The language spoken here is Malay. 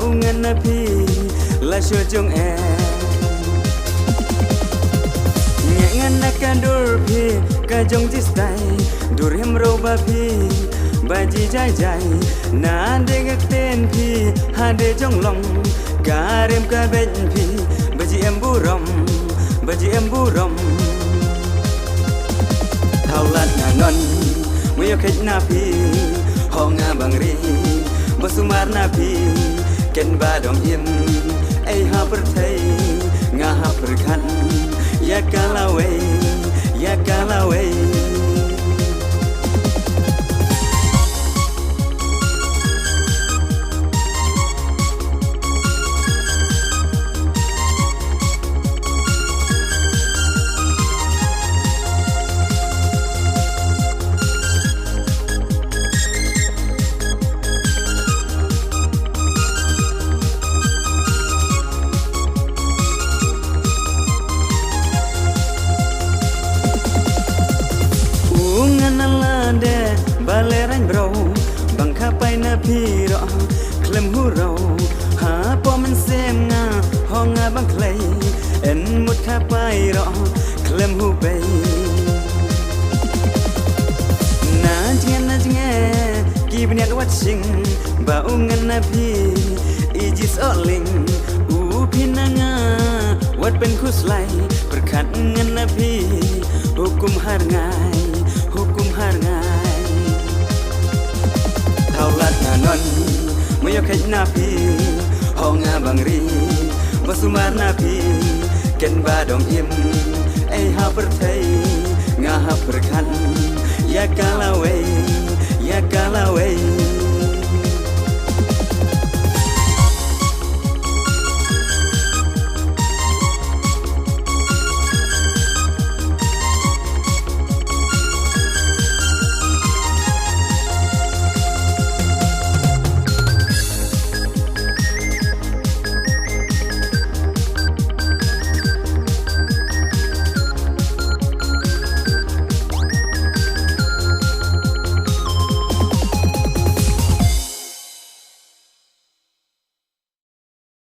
ungan na pi la sho jong e ngan na kan dur pi ka jong ji stai dur hem ro ba pi ba ji jai jai na de ngak ten pi ha de jong long ka rem ka ben pi ba ji em bu rom thau lat na ngon mu yo khit na pi ho nga bang ri ba sumar na pi ken ba dom im ai ha per thai nga ha per khan ya kalawe baleran bro bangka pai na piro klem huro ha po man sem nga honga bang clay en mut kha pai ro klem hu bay na jnge ki bniat wat sing ba ungan na pi ijis oling u pinanga wat pen khuslai perkhat ngan na pi hukum har ngai lat na non mu yo khit na pi ho nga bang ri ba sumar na pi ken ba dom im ai ha per thai nga ha per khan ya kalawe